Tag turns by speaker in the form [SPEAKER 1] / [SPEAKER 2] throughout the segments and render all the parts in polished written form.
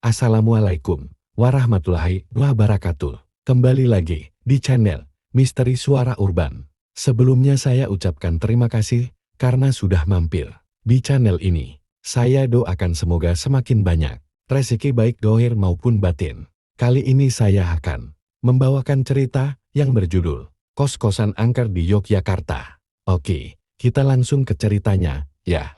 [SPEAKER 1] Assalamualaikum warahmatullahi wabarakatuh. Kembali lagi di channel Misteri Suara Urban. Sebelumnya saya ucapkan terima kasih karena sudah mampir di channel ini. Saya doakan semoga semakin banyak rezeki baik dohir maupun batin. Kali ini saya akan membawakan cerita yang berjudul Kos-kosan Angker di Yogyakarta. Oke, kita langsung ke ceritanya, ya.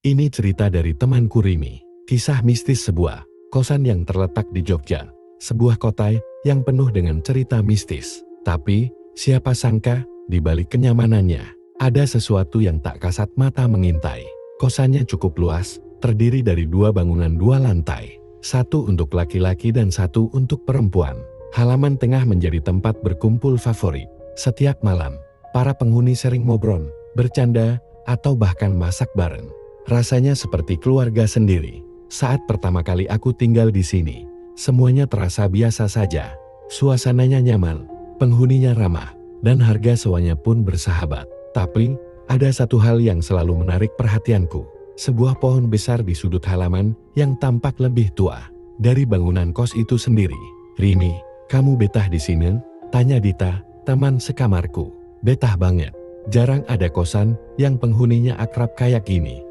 [SPEAKER 1] Ini cerita dari temanku Rimi, kisah mistis sebuah kosan yang terletak di Jogja, sebuah kota yang penuh dengan cerita mistis. Tapi, siapa sangka, di balik kenyamanannya, ada sesuatu yang tak kasat mata mengintai. Kosannya cukup luas, terdiri dari 2 bangunan 2 lantai, satu untuk laki-laki dan satu untuk perempuan. Halaman tengah menjadi tempat berkumpul favorit. Setiap malam, para penghuni sering ngobrol, bercanda, atau bahkan masak bareng. Rasanya seperti keluarga sendiri. Saat pertama kali aku tinggal di sini, semuanya terasa biasa saja. Suasananya nyaman, penghuninya ramah, dan harga sewanya pun bersahabat. Tapi, ada satu hal yang selalu menarik perhatianku. Sebuah pohon besar di sudut halaman yang tampak lebih tua dari bangunan kos itu sendiri. "Rimi, kamu betah di sini?" tanya Dita, teman sekamarku. "Betah banget. Jarang ada kosan yang penghuninya akrab kayak gini,"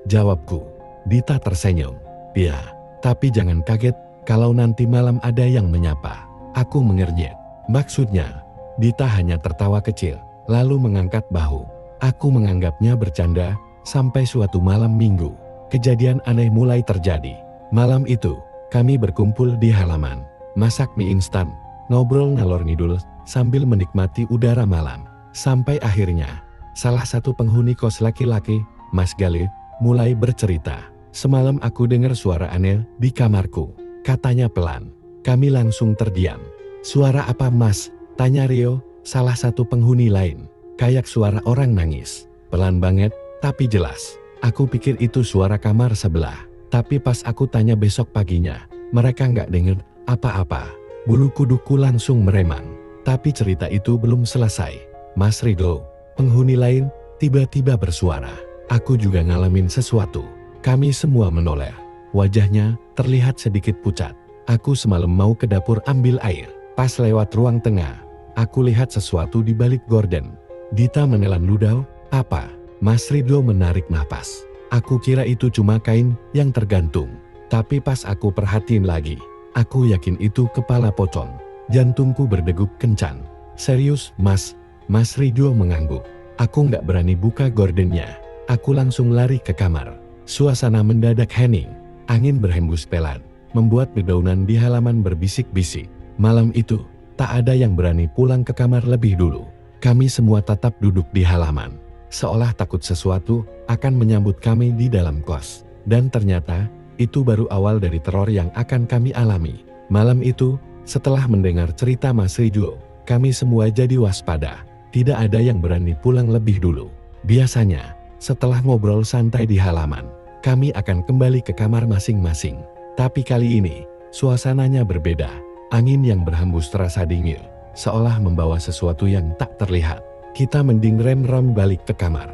[SPEAKER 1] jawabku. Dita tersenyum. "Ya, tapi jangan kaget kalau nanti malam ada yang menyapa." Aku mengernyit. "Maksudnya?" Dita hanya tertawa kecil, lalu mengangkat bahu. Aku menganggapnya bercanda, sampai suatu malam minggu, kejadian aneh mulai terjadi. Malam itu, kami berkumpul di halaman, masak mie instan, ngobrol ngalor ngidul, sambil menikmati udara malam. Sampai akhirnya, salah satu penghuni kos laki-laki, Mas Galih, mulai bercerita. "Semalam aku dengar suara aneh di kamarku," katanya pelan. Kami langsung terdiam. "Suara apa, Mas?" tanya Rio, salah satu penghuni lain. "Kayak suara orang nangis. Pelan banget, tapi jelas." Aku pikir itu suara kamar sebelah. Tapi pas aku tanya besok paginya, mereka nggak dengar apa-apa. Bulu kuduku langsung meremang. Tapi cerita itu belum selesai. "Mas Rido," penghuni lain, tiba-tiba bersuara. "Aku juga ngalamin sesuatu." Kami semua menoleh. Wajahnya terlihat sedikit pucat. "Aku semalam mau ke dapur ambil air. Pas lewat ruang tengah, aku lihat sesuatu di balik gorden." Dita menelan ludah. "Apa?" Mas Rido menarik napas. "Aku kira itu cuma kain yang tergantung. Tapi pas aku perhatiin lagi, aku yakin itu kepala pocong." Jantungku berdegup kencang. "Serius, Mas?" Mas Rido mengangguk. "Aku nggak berani buka gordennya." Aku langsung lari ke kamar. Suasana mendadak hening. Angin berhembus pelan, membuat dedaunan di halaman berbisik-bisik. Malam itu, tak ada yang berani pulang ke kamar lebih dulu. Kami semua tetap duduk di halaman, seolah takut sesuatu akan menyambut kami di dalam kos. Dan ternyata, itu baru awal dari teror yang akan kami alami. Malam itu, setelah mendengar cerita Mas Rido, kami semua jadi waspada. Tidak ada yang berani pulang lebih dulu. Biasanya, setelah ngobrol santai di halaman, kami akan kembali ke kamar masing-masing. Tapi kali ini, suasananya berbeda. Angin yang berhembus terasa dingin, seolah membawa sesuatu yang tak terlihat. "Kita mending rem-rem balik ke kamar,"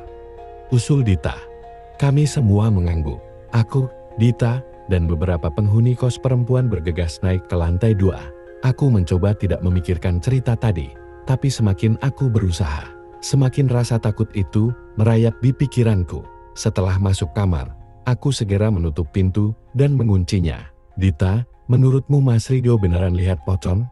[SPEAKER 1] usul Dita. Kami semua mengangguk. Aku, Dita, dan beberapa penghuni kos perempuan bergegas naik ke lantai 2. Aku mencoba tidak memikirkan cerita tadi, tapi semakin aku berusaha, semakin rasa takut itu merayap di pikiranku. Setelah masuk kamar, aku segera menutup pintu dan menguncinya. "Dita, menurutmu Mas Rido beneran lihat pocong?"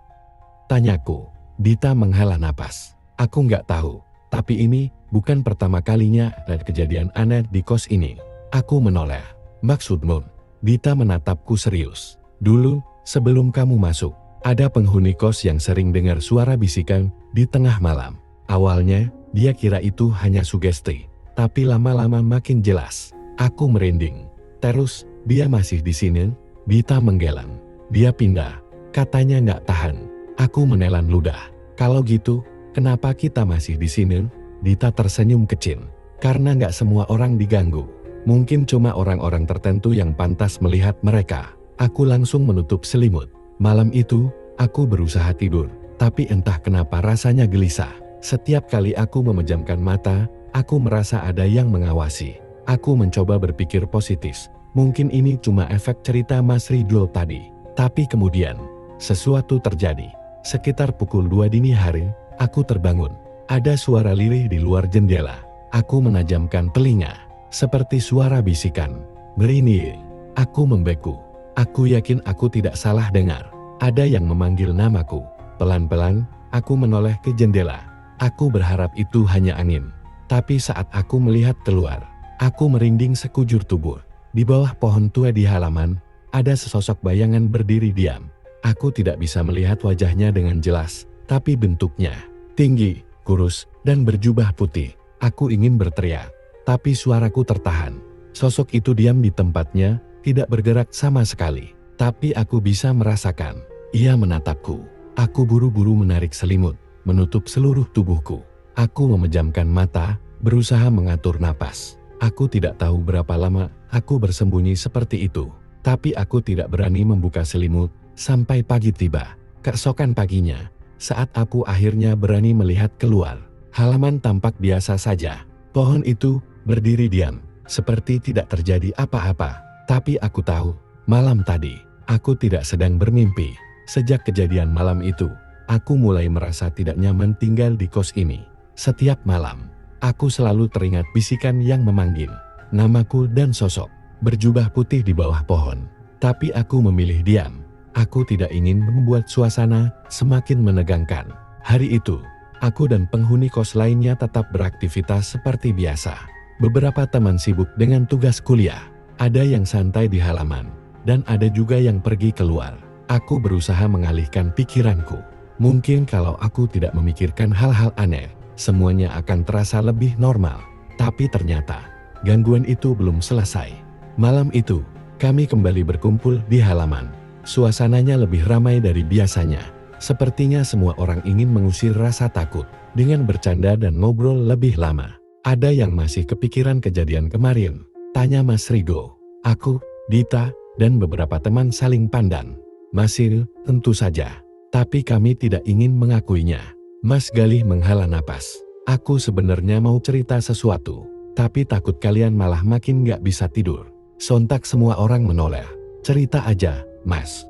[SPEAKER 1] tanyaku. Dita menghela napas. "Aku nggak tahu, tapi ini bukan pertama kalinya ada kejadian aneh di kos ini." Aku menoleh. "Maksudmu?" Dita menatapku serius. "Dulu, sebelum kamu masuk, ada penghuni kos yang sering dengar suara bisikan di tengah malam. Awalnya, dia kira itu hanya sugesti, tapi lama-lama makin jelas." Aku merinding. "Terus, dia masih di sini?" Dita menggeleng. "Dia pindah, katanya nggak tahan." Aku menelan ludah. "Kalau gitu, kenapa kita masih di sini?" Dita tersenyum kecil. "Karena nggak semua orang diganggu. Mungkin cuma orang-orang tertentu yang pantas melihat mereka." Aku langsung menutup selimut. Malam itu, aku berusaha tidur, tapi entah kenapa rasanya gelisah. Setiap kali aku memejamkan mata, aku merasa ada yang mengawasi. Aku mencoba berpikir positif. Mungkin ini cuma efek cerita Mas Ridho tadi. Tapi kemudian, sesuatu terjadi. Sekitar pukul 2 dini hari, aku terbangun. Ada suara lirih di luar jendela. Aku menajamkan telinga. Seperti suara bisikan. Berini. Aku membeku. Aku yakin aku tidak salah dengar. Ada yang memanggil namaku. Pelan-pelan, aku menoleh ke jendela. Aku berharap itu hanya angin. Tapi saat aku melihat keluar, aku merinding sekujur tubuh. Di bawah pohon tua di halaman, ada sesosok bayangan berdiri diam. Aku tidak bisa melihat wajahnya dengan jelas, tapi bentuknya tinggi, kurus, dan berjubah putih. Aku ingin berteriak, tapi suaraku tertahan. Sosok itu diam di tempatnya, tidak bergerak sama sekali. Tapi aku bisa merasakan, ia menatapku. Aku buru-buru menarik selimut, menutup seluruh tubuhku. Aku memejamkan mata, berusaha mengatur napas. Aku tidak tahu berapa lama aku bersembunyi seperti itu. Tapi aku tidak berani membuka selimut sampai pagi tiba. Keesokan paginya, saat aku akhirnya berani melihat keluar, halaman tampak biasa saja. Pohon itu berdiri diam, seperti tidak terjadi apa-apa. Tapi aku tahu, malam tadi, aku tidak sedang bermimpi. Sejak kejadian malam itu, aku mulai merasa tidak nyaman tinggal di kos ini. Setiap malam, aku selalu teringat bisikan yang memanggil namaku dan sosok berjubah putih di bawah pohon. Tapi aku memilih diam. Aku tidak ingin membuat suasana semakin menegangkan. Hari itu, aku dan penghuni kos lainnya tetap beraktivitas seperti biasa. Beberapa teman sibuk dengan tugas kuliah. Ada yang santai di halaman, dan ada juga yang pergi keluar. Aku berusaha mengalihkan pikiranku. Mungkin kalau aku tidak memikirkan hal-hal aneh, semuanya akan terasa lebih normal. Tapi ternyata, gangguan itu belum selesai. Malam itu, kami kembali berkumpul di halaman. Suasananya lebih ramai dari biasanya. Sepertinya semua orang ingin mengusir rasa takut dengan bercanda dan ngobrol lebih lama. Ada yang masih kepikiran kejadian kemarin? Tanya Mas Ridho. Aku, Dita, dan beberapa teman saling pandang. Masih, tentu saja. Tapi kami tidak ingin mengakuinya. Mas Galih menghela napas. Aku sebenarnya mau cerita sesuatu. Tapi takut kalian malah makin gak bisa tidur. Sontak semua orang menoleh. Cerita aja, Mas,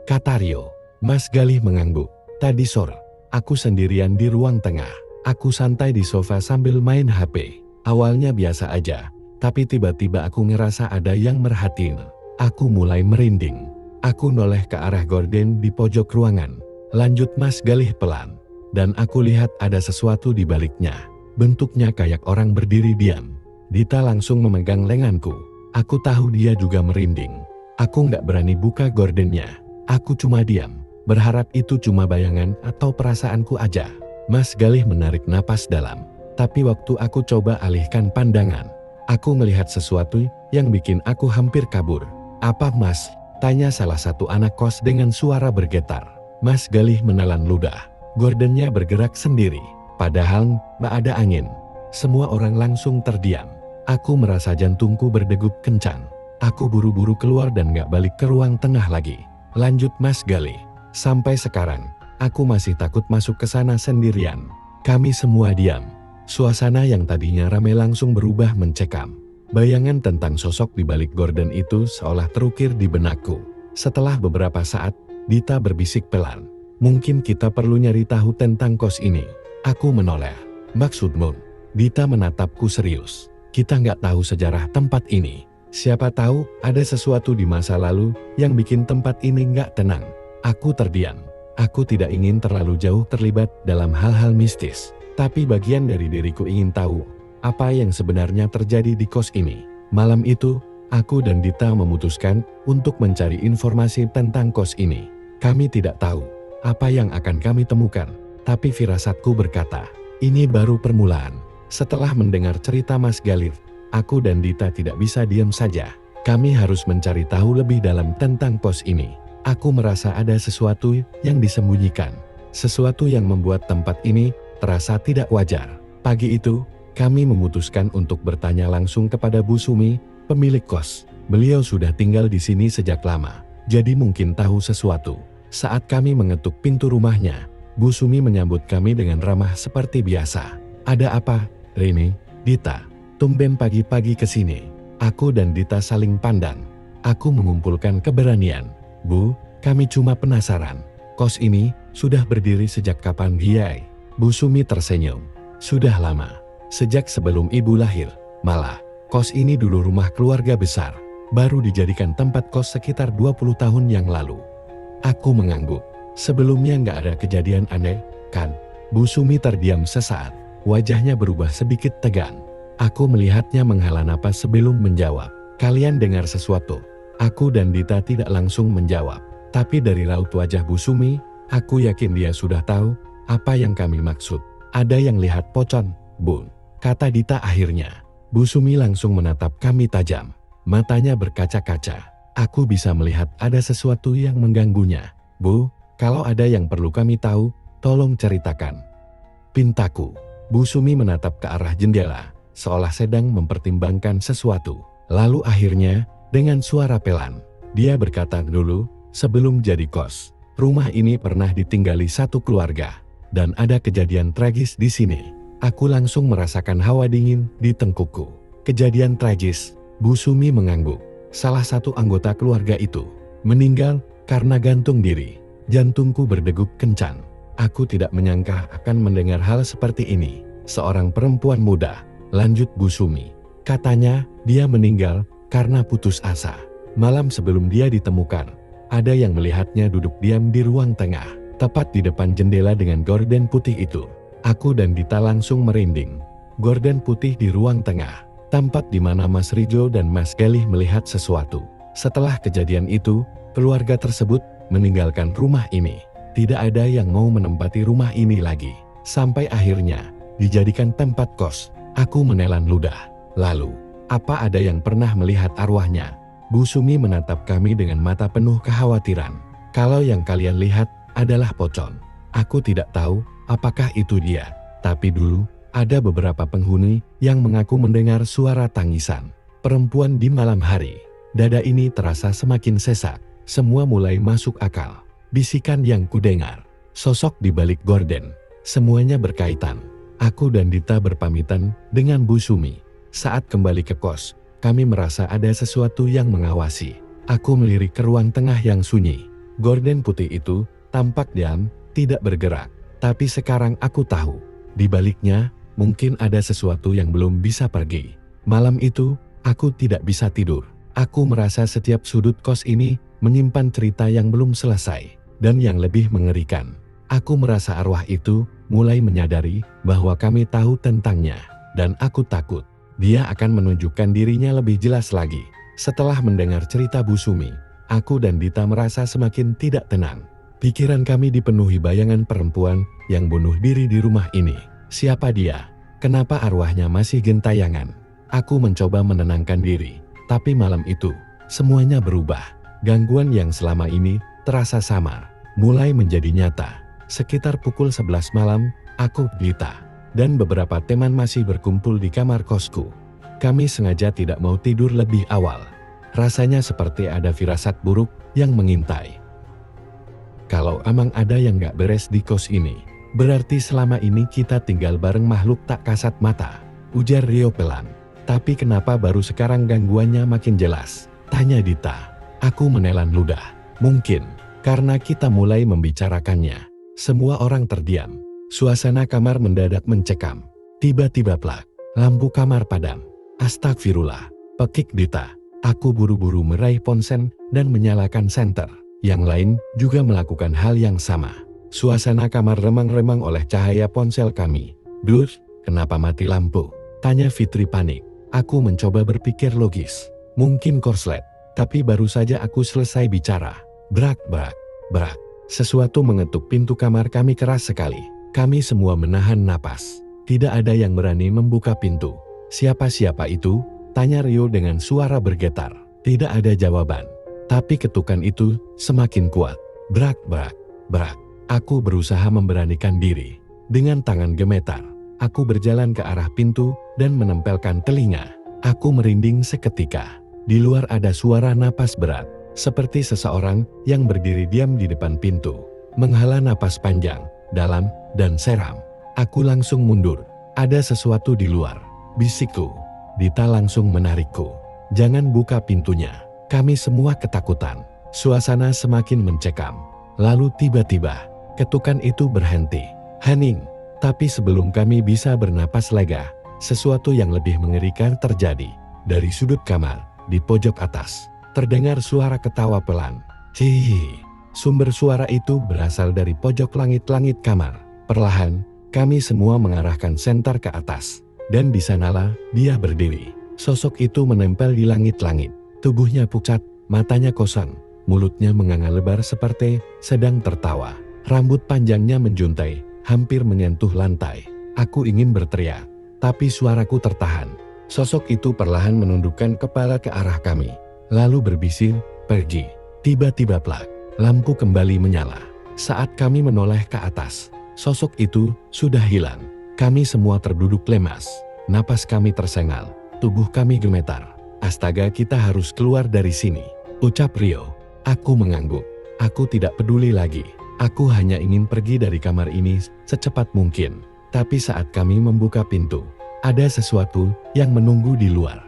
[SPEAKER 1] kata Rio. Mas Galih mengangguk. Tadi sore, aku sendirian di ruang tengah. Aku santai di sofa sambil main HP. Awalnya biasa aja, tapi tiba-tiba aku ngerasa ada yang merhatiin. Aku mulai merinding. Aku noleh ke arah gorden di pojok ruangan. Lanjut Mas Galih pelan. Dan aku lihat ada sesuatu di baliknya. Bentuknya kayak orang berdiri diam. Dita langsung memegang lenganku. Aku tahu dia juga merinding. Aku nggak berani buka gordennya. Aku cuma diam, berharap itu cuma bayangan atau perasaanku aja. Mas Galih menarik napas dalam. Tapi waktu aku coba alihkan pandangan, aku melihat sesuatu yang bikin aku hampir kabur. Apa Mas? Tanya salah satu anak kos dengan suara bergetar. Mas Galih menelan ludah. Gordennya bergerak sendiri. Padahal nggak ada angin. Semua orang langsung terdiam. Aku merasa jantungku berdegup kencang. Aku buru-buru keluar dan gak balik ke ruang tengah lagi. Lanjut Mas Galih. Sampai sekarang, aku masih takut masuk ke sana sendirian. Kami semua diam. Suasana yang tadinya ramai langsung berubah mencekam. Bayangan tentang sosok di balik gorden itu seolah terukir di benakku. Setelah beberapa saat, Dita berbisik pelan. Mungkin kita perlu nyari tahu tentang kos ini. Aku menoleh. Maksudmu? Dita menatapku serius. Kita nggak tahu sejarah tempat ini. Siapa tahu ada sesuatu di masa lalu yang bikin tempat ini nggak tenang. Aku terdiam. Aku tidak ingin terlalu jauh terlibat dalam hal-hal mistis. Tapi bagian dari diriku ingin tahu apa yang sebenarnya terjadi di kos ini. Malam itu, aku dan Dita memutuskan untuk mencari informasi tentang kos ini. Kami tidak tahu apa yang akan kami temukan. Tapi firasatku berkata, ini baru permulaan. Setelah mendengar cerita Mas Galih, aku dan Dita tidak bisa diam saja. Kami harus mencari tahu lebih dalam tentang pos ini. Aku merasa ada sesuatu yang disembunyikan. Sesuatu yang membuat tempat ini terasa tidak wajar. Pagi itu, kami memutuskan untuk bertanya langsung kepada Bu Sumi, pemilik kos. Beliau sudah tinggal di sini sejak lama, jadi mungkin tahu sesuatu. Saat kami mengetuk pintu rumahnya, Bu Sumi menyambut kami dengan ramah seperti biasa. Ada apa, Rini, Dita? Tumben pagi-pagi ke sini. Aku dan Dita saling pandang. Aku mengumpulkan keberanian. Bu, kami cuma penasaran. Kos ini sudah berdiri sejak kapan, Giai? Bu Sumi tersenyum. Sudah lama. Sejak sebelum ibu lahir. Malah, kos ini dulu rumah keluarga besar. Baru dijadikan tempat kos sekitar 20 tahun yang lalu. Aku mengangguk. Sebelumnya nggak ada kejadian aneh, kan? Bu Sumi terdiam sesaat. Wajahnya berubah sedikit tegang. Aku melihatnya menghela napas sebelum menjawab. Kalian dengar sesuatu? Aku dan Dita tidak langsung menjawab. Tapi dari raut wajah Bu Sumi, aku yakin dia sudah tahu apa yang kami maksud. Ada yang lihat pocong, Bun, kata Dita akhirnya. Bu Sumi langsung menatap kami tajam. Matanya berkaca-kaca. Aku bisa melihat ada sesuatu yang mengganggunya. Bu, kalau ada yang perlu kami tahu, tolong ceritakan, pintaku. Bu Sumi menatap ke arah jendela, seolah sedang mempertimbangkan sesuatu. Lalu akhirnya, dengan suara pelan, dia berkata, dulu, sebelum jadi kos, rumah ini pernah ditinggali satu keluarga. Dan ada kejadian tragis di sini. Aku langsung merasakan hawa dingin di tengkukku. Kejadian tragis, Bu Sumi mengangguk. Salah satu anggota keluarga itu meninggal karena gantung diri. Jantungku berdegup kencang. Aku tidak menyangka akan mendengar hal seperti ini. Seorang perempuan muda, lanjut Bu Sumi. Katanya, dia meninggal karena putus asa. Malam sebelum dia ditemukan, ada yang melihatnya duduk diam di ruang tengah, tepat di depan jendela dengan gorden putih itu. Aku dan Dita langsung merinding. Gorden putih di ruang tengah, tempat di mana Mas Rijo dan Mas Galih melihat sesuatu. Setelah kejadian itu, keluarga tersebut meninggalkan rumah ini. Tidak ada yang mau menempati rumah ini lagi. Sampai akhirnya, dijadikan tempat kos. Aku menelan ludah. Lalu, apa ada yang pernah melihat arwahnya? Bu Sumi menatap kami dengan mata penuh kekhawatiran. Kalau yang kalian lihat adalah pocong. Aku tidak tahu apakah itu dia. Tapi dulu, ada beberapa penghuni yang mengaku mendengar suara tangisan perempuan di malam hari. Dada ini terasa semakin sesak. Semua mulai masuk akal. Bisikan yang kudengar, sosok di balik gorden, semuanya berkaitan. Aku dan Dita berpamitan dengan Bu Sumi. Saat kembali ke kos, kami merasa ada sesuatu yang mengawasi. Aku melirik ke ruang tengah yang sunyi. Gorden putih itu tampak diam, tidak bergerak. Tapi sekarang aku tahu, di baliknya mungkin ada sesuatu yang belum bisa pergi. Malam itu, aku tidak bisa tidur. Aku merasa setiap sudut kos ini menyimpan cerita yang belum selesai. Dan yang lebih mengerikan, aku merasa arwah itu mulai menyadari bahwa kami tahu tentangnya. Dan aku takut, dia akan menunjukkan dirinya lebih jelas lagi. Setelah mendengar cerita Bu Sumi, aku dan Dita merasa semakin tidak tenang. Pikiran kami dipenuhi bayangan perempuan yang bunuh diri di rumah ini. Siapa dia? Kenapa arwahnya masih gentayangan? Aku mencoba menenangkan diri. Tapi malam itu, semuanya berubah. Gangguan yang selama ini terasa samar, mulai menjadi nyata. Sekitar pukul 11 malam, aku, Dita, dan beberapa teman masih berkumpul di kamar kosku. Kami sengaja tidak mau tidur lebih awal. Rasanya seperti ada firasat buruk yang mengintai. Kalau emang ada yang gak beres di kos ini, berarti selama ini kita tinggal bareng makhluk tak kasat mata, ujar Rio pelan. Tapi kenapa baru sekarang gangguannya makin jelas? Tanya Dita. Aku menelan ludah. Mungkin karena kita mulai membicarakannya. Semua orang terdiam. Suasana kamar mendadak mencekam. Tiba-tiba plak, lampu kamar padam. Astagfirullah, pekik Dita. Aku buru-buru meraih ponsel dan menyalakan senter. Yang lain juga melakukan hal yang sama. Suasana kamar remang-remang oleh cahaya ponsel kami. Dur, kenapa mati lampu? Tanya Fitri panik. Aku mencoba berpikir logis. Mungkin korslet. Tapi baru saja aku selesai bicara. Brak, brak, brak. Sesuatu mengetuk pintu kamar kami keras sekali. Kami semua menahan napas. Tidak ada yang berani membuka pintu. Siapa-siapa itu? Tanya Rio dengan suara bergetar. Tidak ada jawaban. Tapi ketukan itu semakin kuat. Brak, brak, brak. Aku berusaha memberanikan diri. Dengan tangan gemetar, aku berjalan ke arah pintu dan menempelkan telinga. Aku merinding seketika. Di luar ada suara napas berat, seperti seseorang yang berdiri diam di depan pintu. Menghela napas panjang, dalam, dan seram. Aku langsung mundur. Ada sesuatu di luar, bisikku. Dita langsung menarikku. Jangan buka pintunya. Kami semua ketakutan. Suasana semakin mencekam. Lalu tiba-tiba, ketukan itu berhenti. Hening. Tapi sebelum kami bisa bernapas lega, sesuatu yang lebih mengerikan terjadi. Dari sudut kamar, di pojok atas, terdengar suara ketawa pelan. Hihihi. Sumber suara itu berasal dari pojok langit-langit kamar. Perlahan, kami semua mengarahkan senter ke atas. Dan di sanalah dia berdiri. Sosok itu menempel di langit-langit. Tubuhnya pucat, matanya kosong. Mulutnya menganga lebar seperti sedang tertawa. Rambut panjangnya menjuntai, hampir menyentuh lantai. Aku ingin berteriak, tapi suaraku tertahan. Sosok itu perlahan menundukkan kepala ke arah kami. Lalu berbisik, pergi. Tiba-tiba plak, lampu kembali menyala. Saat kami menoleh ke atas, sosok itu sudah hilang. Kami semua terduduk lemas. Napas kami tersengal. Tubuh kami gemetar. Astaga, kita harus keluar dari sini, ucap Rio. Aku mengangguk. Aku tidak peduli lagi. Aku hanya ingin pergi dari kamar ini secepat mungkin. Tapi saat kami membuka pintu, ada sesuatu yang menunggu di luar.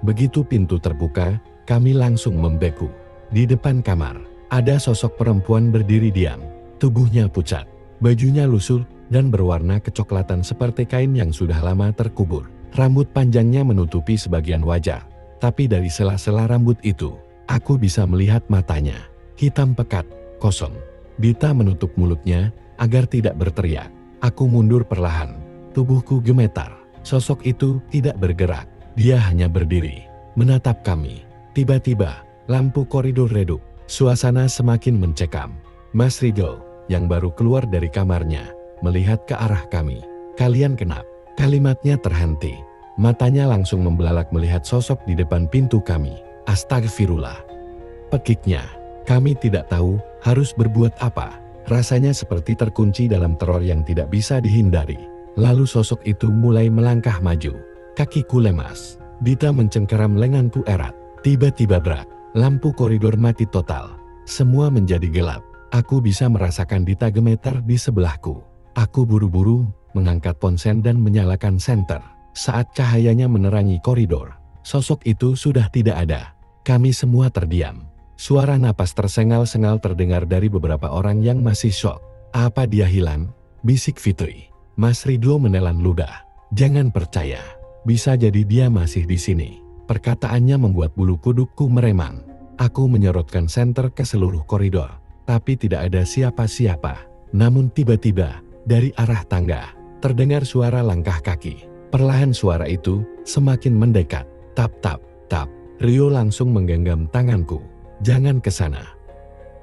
[SPEAKER 1] Begitu pintu terbuka, kami langsung membeku. Di depan kamar, ada sosok perempuan berdiri diam. Tubuhnya pucat, bajunya lusuh dan berwarna kecoklatan seperti kain yang sudah lama terkubur. Rambut panjangnya menutupi sebagian wajah. Tapi dari sela-sela rambut itu, aku bisa melihat matanya. Hitam pekat, kosong. Dita menutup mulutnya agar tidak berteriak. Aku mundur perlahan. Tubuhku gemetar. Sosok itu tidak bergerak. Dia hanya berdiri, menatap kami. Tiba-tiba, lampu koridor redup. Suasana semakin mencekam. Mas Rigo, yang baru keluar dari kamarnya, melihat ke arah kami. Kalian kenapa? Kalimatnya terhenti. Matanya langsung membelalak melihat sosok di depan pintu kami. Astagfirullah. Pekiknya. Kami tidak tahu harus berbuat apa. Rasanya seperti terkunci dalam teror yang tidak bisa dihindari. Lalu sosok itu mulai melangkah maju. Kakiku lemas. Dita mencengkeram lenganku erat. Tiba-tiba brak. Lampu koridor mati total. Semua menjadi gelap. Aku bisa merasakan Dita gemetar di sebelahku. Aku buru-buru mengangkat ponsel dan menyalakan senter. Saat cahayanya menerangi koridor, sosok itu sudah tidak ada. Kami semua terdiam. Suara napas tersengal-sengal terdengar dari beberapa orang yang masih syok. Apa dia hilang? Bisik Fitri. Mas Ridho menelan ludah. Jangan percaya. Bisa jadi dia masih di sini. Perkataannya membuat bulu kudukku meremang. Aku menyorotkan senter ke seluruh koridor. Tapi tidak ada siapa-siapa. Namun tiba-tiba, dari arah tangga, terdengar suara langkah kaki. Perlahan suara itu semakin mendekat. Tap, tap, tap. Rio langsung menggenggam tanganku. Jangan ke sana,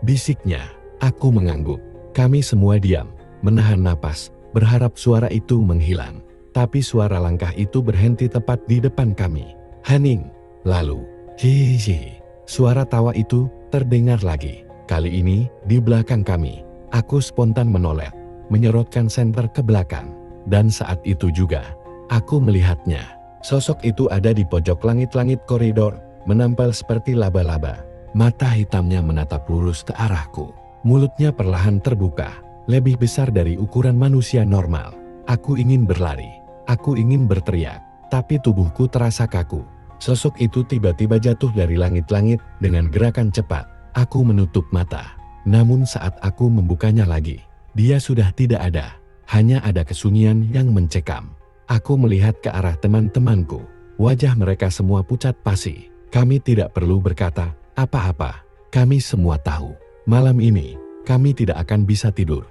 [SPEAKER 1] bisiknya. Aku mengangguk. Kami semua diam, menahan napas, berharap suara itu menghilang. Tapi suara langkah itu berhenti tepat di depan kami. Hening. Lalu, hihihi. Suara tawa itu terdengar lagi. Kali ini di belakang kami. Aku spontan menoleh, menyorotkan senter ke belakang. Dan saat itu juga, aku melihatnya. Sosok itu ada di pojok langit-langit koridor, menampal seperti laba-laba. Mata hitamnya menatap lurus ke arahku. Mulutnya perlahan terbuka, lebih besar dari ukuran manusia normal. Aku ingin berlari. Aku ingin berteriak. Tapi tubuhku terasa kaku. Sosok itu tiba-tiba jatuh dari langit-langit dengan gerakan cepat. Aku menutup mata. Namun saat aku membukanya lagi, dia sudah tidak ada. Hanya ada kesunyian yang mencekam. Aku melihat ke arah teman-temanku. Wajah mereka semua pucat pasi. Kami tidak perlu berkata apa-apa. Kami semua tahu. Malam ini, kami tidak akan bisa tidur.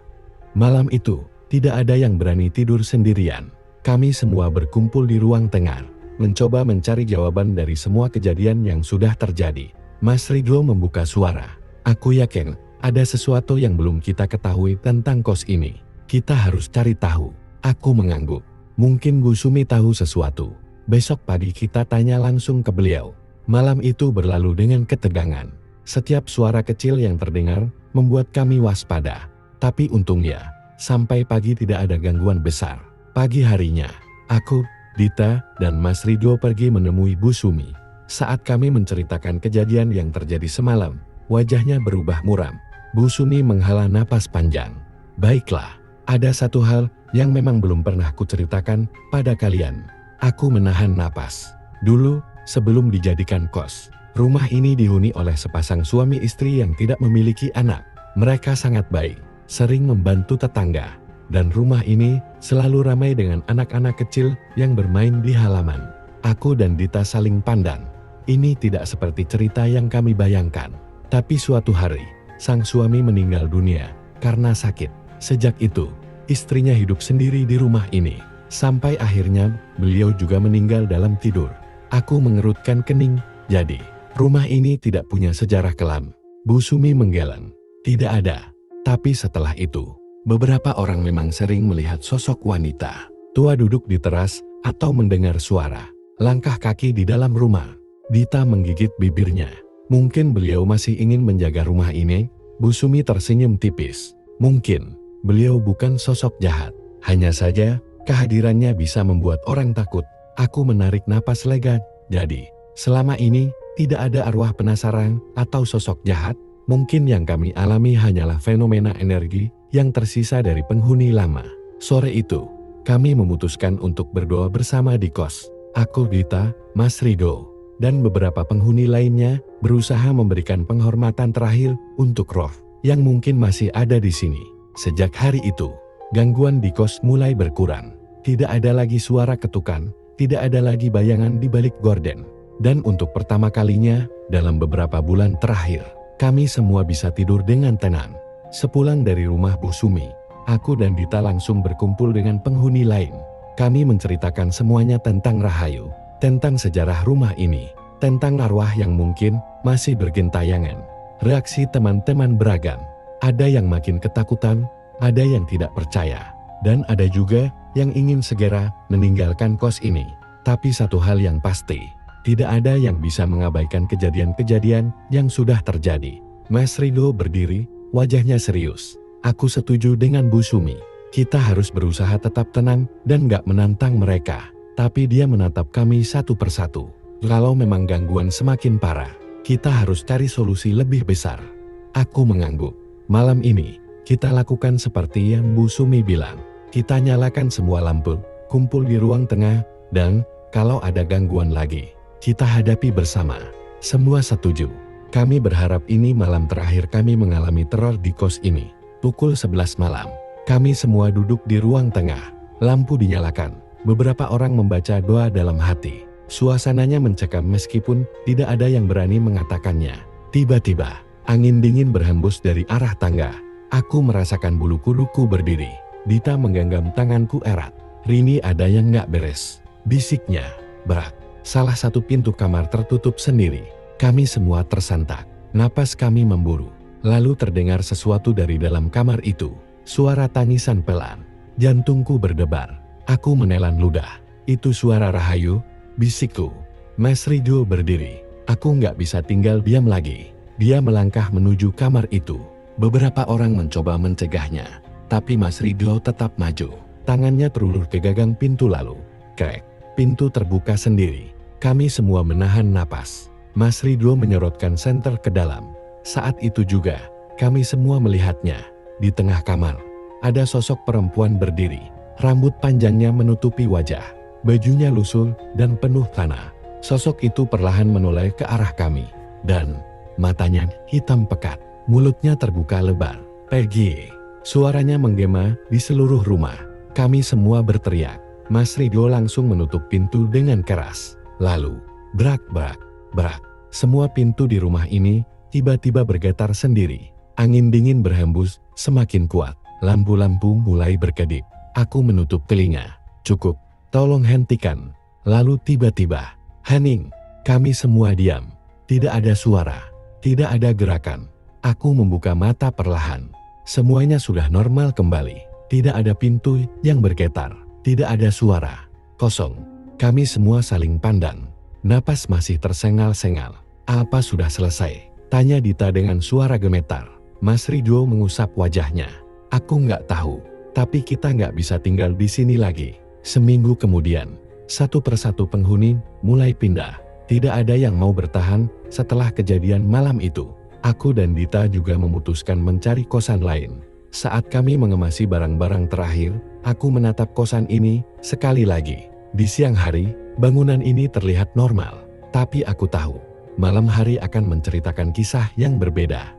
[SPEAKER 1] Malam itu, tidak ada yang berani tidur sendirian. Kami semua berkumpul di ruang tengah, mencoba mencari jawaban dari semua kejadian yang sudah terjadi. Mas Ridho membuka suara. Aku yakin, ada sesuatu yang belum kita ketahui tentang kos ini. Kita harus cari tahu. Aku mengangguk. Mungkin Gusumi tahu sesuatu. Besok pagi kita tanya langsung ke beliau. Malam itu berlalu dengan ketegangan. Setiap suara kecil yang terdengar membuat kami waspada. Tapi untungnya, sampai pagi tidak ada gangguan besar. Pagi harinya, aku, Dita, dan Mas Ridho pergi menemui Bu Sumi. Saat kami menceritakan kejadian yang terjadi semalam, wajahnya berubah muram. Bu Sumi menghela napas panjang. Baiklah, ada satu hal yang memang belum pernah kuceritakan pada kalian. Aku menahan napas. Dulu, sebelum dijadikan kos, rumah ini dihuni oleh sepasang suami istri yang tidak memiliki anak. Mereka sangat baik, sering membantu tetangga, dan rumah ini selalu ramai dengan anak-anak kecil yang bermain di halaman. Aku dan Dita saling pandang. Ini tidak seperti cerita yang kami bayangkan. Tapi suatu hari, sang suami meninggal dunia karena sakit. Sejak itu, istrinya hidup sendiri di rumah ini. Sampai akhirnya, beliau juga meninggal dalam tidur. Aku mengerutkan kening. Jadi, rumah ini tidak punya sejarah kelam. Bu Sumi menggeleng. Tidak ada. Tapi setelah itu, beberapa orang memang sering melihat sosok wanita tua duduk di teras atau mendengar suara langkah kaki di dalam rumah. Dita menggigit bibirnya. Mungkin beliau masih ingin menjaga rumah ini. Bu Sumi tersenyum tipis. Mungkin beliau bukan sosok jahat. Hanya saja kehadirannya bisa membuat orang takut. Aku menarik napas lega. Jadi, selama ini tidak ada arwah penasaran atau sosok jahat. Mungkin yang kami alami hanyalah fenomena energi yang tersisa dari penghuni lama. Sore itu, kami memutuskan untuk berdoa bersama di kos. Aku, Dita, Mas Rido, dan beberapa penghuni lainnya berusaha memberikan penghormatan terakhir untuk roh yang mungkin masih ada di sini. Sejak hari itu, gangguan di kos mulai berkurang. Tidak ada lagi suara ketukan, tidak ada lagi bayangan di balik gorden. Dan untuk pertama kalinya, dalam beberapa bulan terakhir, kami semua bisa tidur dengan tenang. Sepulang dari rumah Bu Sumi, aku dan Dita langsung berkumpul dengan penghuni lain. Kami menceritakan semuanya tentang Rahayu, tentang sejarah rumah ini, tentang arwah yang mungkin masih bergentayangan. Reaksi teman-teman beragam. Ada yang makin ketakutan, ada yang tidak percaya, dan ada juga yang ingin segera meninggalkan kos ini. Tapi satu hal yang pasti, tidak ada yang bisa mengabaikan kejadian-kejadian yang sudah terjadi. Mas Rido berdiri, wajahnya serius. Aku setuju dengan Bu Sumi. Kita harus berusaha tetap tenang dan gak menantang mereka. Tapi dia menatap kami satu persatu. Kalau memang gangguan semakin parah, kita harus cari solusi lebih besar. Aku mengangguk. Malam ini, kita lakukan seperti yang Bu Sumi bilang. Kita nyalakan semua lampu, kumpul di ruang tengah, dan kalau ada gangguan lagi, kita hadapi bersama. Semua setuju. Kami berharap ini malam terakhir kami mengalami teror di kos ini. Pukul 11 malam. Kami semua duduk di ruang tengah, lampu dinyalakan. Beberapa orang membaca doa dalam hati. Suasananya mencekam meskipun tidak ada yang berani mengatakannya. Tiba-tiba, angin dingin berhembus dari arah tangga. Aku merasakan bulu kuduku berdiri. Dita menggenggam tanganku erat. Rini, ada yang gak beres, bisiknya. Berat. Salah satu pintu kamar tertutup sendiri. Kami semua tersantak. Napas kami memburu. Lalu terdengar sesuatu dari dalam kamar itu. Suara tangisan pelan. Jantungku berdebar. Aku menelan ludah. Itu suara Rahayu, bisikku. Mas Rido berdiri. Aku nggak bisa tinggal diam lagi. Dia melangkah menuju kamar itu. Beberapa orang mencoba mencegahnya. Tapi Mas Rido tetap maju. Tangannya terulur ke gagang pintu lalu. Krek. Pintu terbuka sendiri. Kami semua menahan napas. Mas Rido menyorotkan senter ke dalam. Saat itu juga, kami semua melihatnya. Di tengah kamar, ada sosok perempuan berdiri. Rambut panjangnya menutupi wajah. Bajunya lusuh dan penuh tanah. Sosok itu perlahan menoleh ke arah kami. Dan matanya hitam pekat. Mulutnya terbuka lebar. Pergi. Suaranya menggema di seluruh rumah. Kami semua berteriak. Mas Rido langsung menutup pintu dengan keras. Lalu, brak, brak, brak. Semua pintu di rumah ini tiba-tiba bergetar sendiri. Angin dingin berhembus semakin kuat. Lampu-lampu mulai berkedip. Aku menutup telinga. Cukup, tolong hentikan. Lalu tiba-tiba, hening. Kami semua diam. Tidak ada suara. Tidak ada gerakan. Aku membuka mata perlahan. Semuanya sudah normal kembali. Tidak ada pintu yang bergetar. Tidak ada suara. Kosong. Kami semua saling pandang. Napas masih tersengal-sengal. Apa sudah selesai? Tanya Dita dengan suara gemetar. Mas Rido mengusap wajahnya. Aku nggak tahu, tapi kita nggak bisa tinggal di sini lagi. Seminggu kemudian, satu persatu penghuni mulai pindah. Tidak ada yang mau bertahan setelah kejadian malam itu. Aku dan Dita juga memutuskan mencari kosan lain. Saat kami mengemasi barang-barang terakhir, aku menatap kosan ini sekali lagi. Di siang hari, bangunan ini terlihat normal. Tapi aku tahu, malam hari akan menceritakan kisah yang berbeda.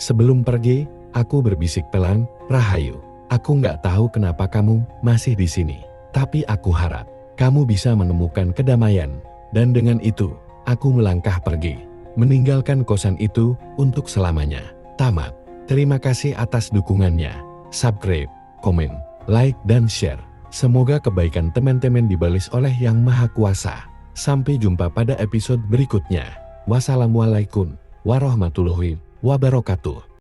[SPEAKER 1] Sebelum pergi, aku berbisik pelan, "Rahayu, aku nggak tahu kenapa kamu masih di sini. Tapi aku harap kamu bisa menemukan kedamaian." Dan dengan itu, aku melangkah pergi, meninggalkan kosan itu untuk selamanya. Tamat. Terima kasih atas dukungannya. Subscribe, komen, like, dan share. Semoga kebaikan teman-teman dibalas oleh Yang Maha Kuasa. Sampai jumpa pada episode berikutnya. Wassalamualaikum warahmatullahi wabarakatuh.